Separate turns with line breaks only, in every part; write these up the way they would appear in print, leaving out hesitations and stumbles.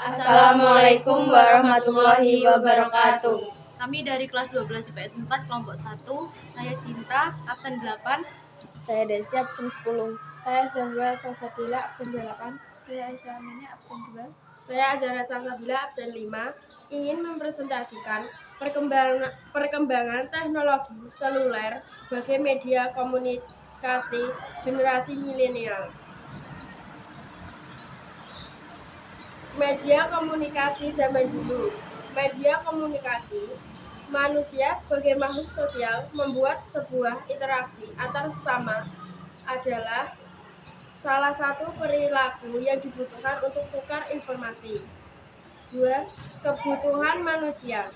Assalamualaikum warahmatullahi wabarakatuh.
Kami dari kelas 12 IPS 4 kelompok 1. Saya Cinta, absen 8.
Saya Desi, absen 10.
Saya Zahra Salsabila, absen 8.
Saya Aisyah Aminah, absen 2.
Saya Azhara Salsabila, absen 5. Ingin mempresentasikan perkembangan teknologi seluler sebagai media komunikasi generasi milenial. Media komunikasi zaman dulu. Media komunikasi, manusia sebagai makhluk sosial membuat sebuah interaksi antar sesama adalah salah satu perilaku yang dibutuhkan untuk tukar informasi. 2. Kebutuhan manusia.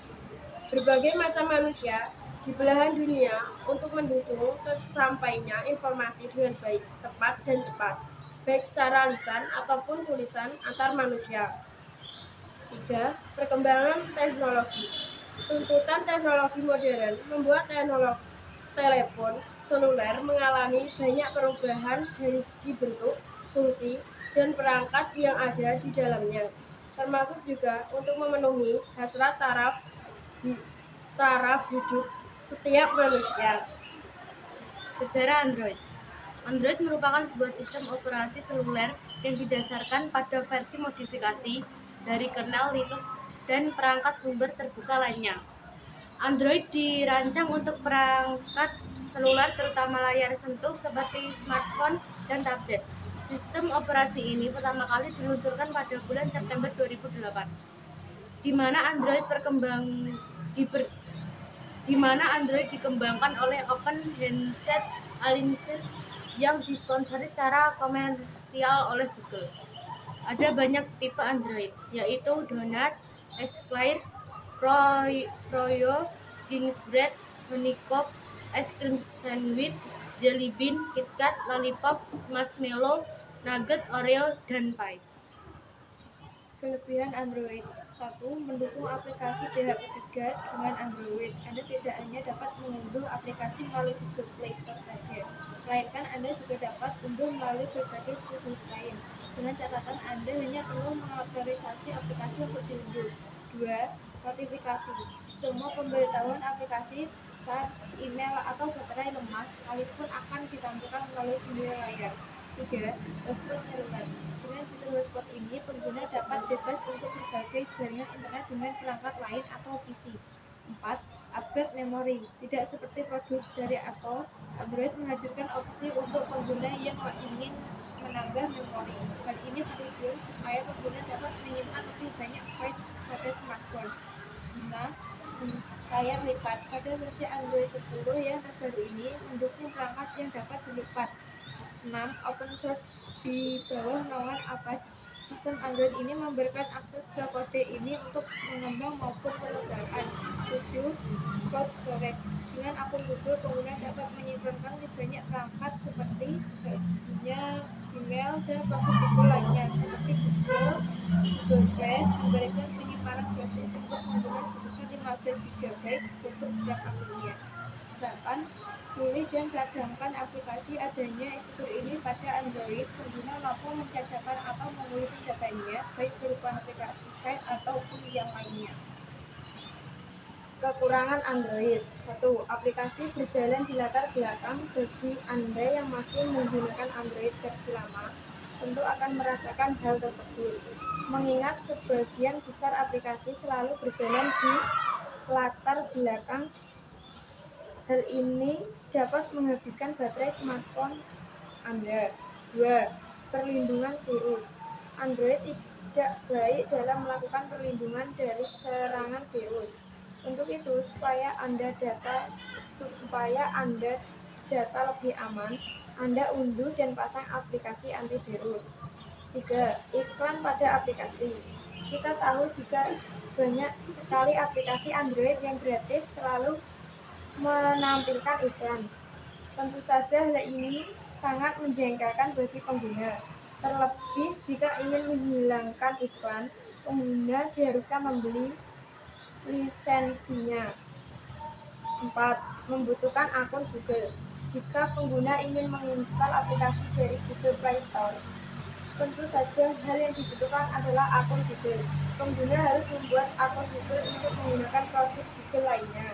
Berbagai macam manusia di belahan dunia untuk mendukung tersampainya informasi dengan baik, tepat, dan cepat, baik secara lisan ataupun tulisan antar manusia. 3. Perkembangan teknologi. Tuntutan teknologi modern membuat telepon seluler mengalami banyak perubahan dari segi bentuk, fungsi, dan perangkat yang ada di dalamnya, termasuk juga untuk memenuhi hasrat taraf hidup setiap manusia.
Sejarah Android. Android merupakan sebuah sistem operasi seluler yang didasarkan pada versi modifikasi dari kernel Linux dan perangkat sumber terbuka lainnya. Android dirancang untuk perangkat seluler terutama layar sentuh seperti smartphone dan tablet. Sistem operasi ini pertama kali diluncurkan pada bulan September 2008, di mana Android dikembangkan oleh Open Handset Alliance yang disponsori secara komersial oleh Google. Ada banyak tipe Android, yaitu Donut, Eclairs, Froyo, Gingerbread, Honeycomb, Es Krim Sandwich, Jelly Bean, KitKat, Lollipop, Marshmallow, Nugget, Oreo, dan Pie.
Kelebihan Android. 1. Mendukung aplikasi pihak ketiga dengan Android. Anda tidak hanya dapat mengunduh aplikasi melalui Google Play Store saja, melainkan Anda juga dapat unduh melalui berbagai situs lain. Dengan catatan Anda hanya perlu mengaktualisasi aplikasi untuk diunduh. 2. Notifikasi. Semua pemberitahuan aplikasi, pesan, email, atau baterai lemah sekalipun akan ditampilkan melalui jendela layar. 3. Hotspot seluler. Dengan fitur hotspot ini, pengguna dapat bebas untuk berbagai jaringan internet dengan perangkat lain atau PC. 4. Upgrade memori. Tidak seperti produk dari Apple, Android menghadirkan opsi untuk pengguna yang ingin menambah memori. Hal ini bertujuan supaya pengguna dapat menyimpan lebih banyak file pada smartphone. 5. Layar lipat. Pada versi Android 10 yang terbaru ini mendukung perangkat yang dapat dilipat. 6. Open source. Di bawah naungan Apache, sistem Android ini memberikan akses ke kode ini untuk mengembang maupun pengembangan. 7. Cloud storage. Dengan akun Google, pengguna dapat menyimpankan di banyak perangkat seperti Gmail dan produk Google lainnya seperti Google Drive memberikan penyimpanan gratis untuk pengguna sebesar 15 GB untuk setiap akunnya. 8. Pilih dan cadangkan aplikasi. Adanya fitur ini pada Android, pengguna mampu mencadangkan atau memulihkan datanya, baik berupa aplikasi file ataupun yang lainnya.
Kekurangan Android. 1. Aplikasi berjalan di latar belakang. Bagi Anda yang masih menggunakan Android versi lama, tentu akan merasakan hal tersebut, mengingat sebagian besar aplikasi selalu berjalan di latar belakang. Hal ini dapat menghabiskan baterai smartphone Anda. 2. Perlindungan virus. Android tidak baik dalam melakukan perlindungan dari serangan virus. Untuk itu, supaya Anda data lebih aman, Anda unduh dan pasang aplikasi antivirus. 3. Iklan pada aplikasi. Kita tahu jika banyak sekali aplikasi Android yang gratis selalu menampilkan iklan. Tentu saja hal ini sangat menjengkelkan bagi pengguna. Terlebih jika ingin menghilangkan iklan, pengguna diharuskan membeli lisensinya. 4. Membutuhkan akun Google. Jika pengguna ingin menginstal aplikasi dari Google Play Store, Tentu saja hal yang dibutuhkan adalah akun Google. Pengguna harus membuat akun Google untuk menggunakan produk Google lainnya.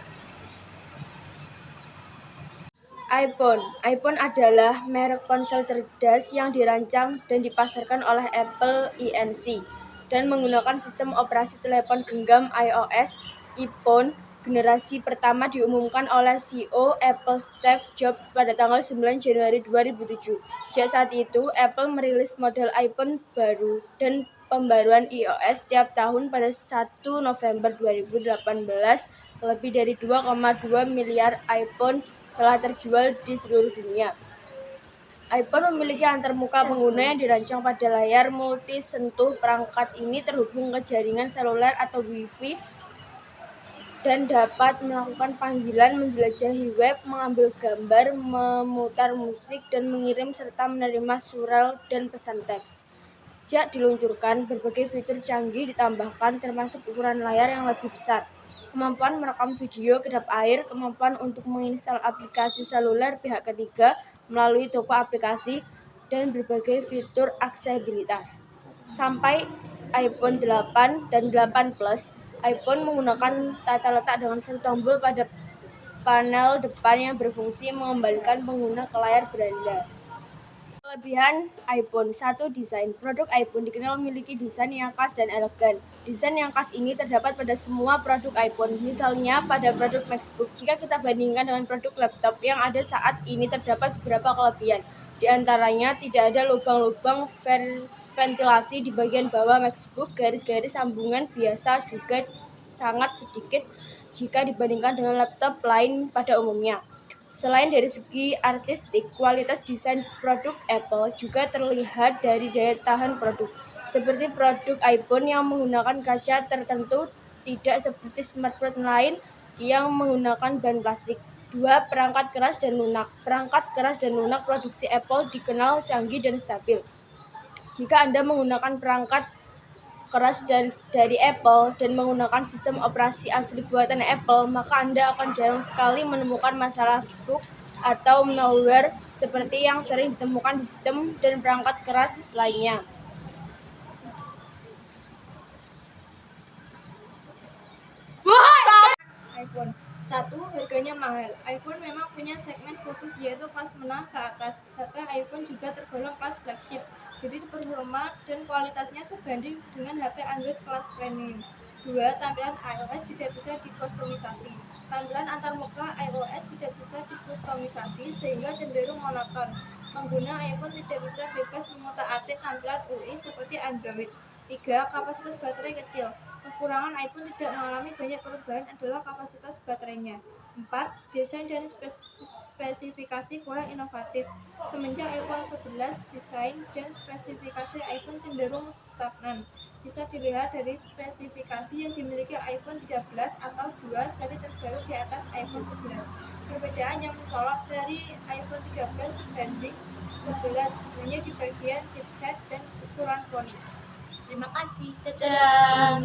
iPhone adalah merek ponsel cerdas yang dirancang dan dipasarkan oleh Apple Inc. dan menggunakan sistem operasi telepon genggam iOS. iPhone generasi pertama diumumkan oleh CEO Apple Steve Jobs pada tanggal 9 Januari 2007. Sejak saat itu, Apple merilis model iPhone baru dan pembaruan iOS setiap tahun. Pada 1 November 2018, lebih dari 2,2 miliar iPhone telah terjual di seluruh dunia. iPhone memiliki antarmuka pengguna yang dirancang pada layar multi-sentuh. Perangkat ini terhubung ke jaringan seluler atau Wi-Fi dan dapat melakukan panggilan, menjelajahi web, mengambil gambar, memutar musik, dan mengirim serta menerima surel dan pesan teks. Sejak diluncurkan, berbagai fitur canggih ditambahkan, termasuk ukuran layar yang lebih besar, kemampuan merekam video kedap air, kemampuan untuk menginstal aplikasi seluler pihak ketiga melalui toko aplikasi, dan berbagai fitur aksesibilitas. Sampai iPhone 8 dan 8 Plus, iPhone menggunakan tata letak dengan satu tombol pada panel depan yang berfungsi mengembalikan pengguna ke layar beranda. Kelebihan iPhone. 1. Desain. Produk iPhone dikenal memiliki desain yang khas dan elegan. Desain yang khas ini terdapat pada semua produk iPhone, misalnya pada produk MacBook. Jika kita bandingkan dengan produk laptop yang ada saat ini, terdapat beberapa kelebihan. Di antaranya, tidak ada lubang-lubang ventilasi di bagian bawah MacBook. Garis-garis sambungan biasa juga sangat sedikit jika dibandingkan dengan laptop lain pada umumnya. Selain dari segi artistik, kualitas desain produk Apple juga terlihat dari daya tahan produk. Seperti produk iPhone yang menggunakan kaca tertentu, tidak seperti smartphone lain yang menggunakan bahan plastik. 2. Perangkat keras dan lunak. Perangkat keras dan lunak produksi Apple dikenal canggih dan stabil. Jika Anda menggunakan perangkat keras dari Apple dan menggunakan sistem operasi asli buatan Apple, maka Anda akan jarang sekali menemukan masalah bug atau malware seperti yang sering ditemukan di sistem dan perangkat keras lainnya.
iPhone. 1. Harganya mahal. iPhone memang punya segmen khusus yaitu kelas menengah ke atas. HP iPhone juga tergolong kelas flagship, jadi terhormat dan kualitasnya sebanding dengan HP Android kelas premium. 2. Tampilan iOS tidak bisa dikustomisasi. Tampilan antarmuka iOS tidak bisa dikustomisasi sehingga cenderung monoton. Pengguna iPhone tidak bisa bebas mengutak-atik tampilan UI seperti Android. 3. Kapasitas baterai kecil. Kekurangan iPhone tidak mengalami banyak perubahan adalah kapasitas baterainya. 4. Desain dan spesifikasi kurang inovatif. Semenjak iPhone 11, desain dan spesifikasi iPhone cenderung stagnan. Bisa dilihat dari spesifikasi yang dimiliki iPhone 13 atau 2 seri terbaru di atas iPhone 11. Perbedaan yang mencolok dari iPhone 13 dibanding 11 hanya di bagian chipset dan ukuran poni.
Terima kasih.
Dadah.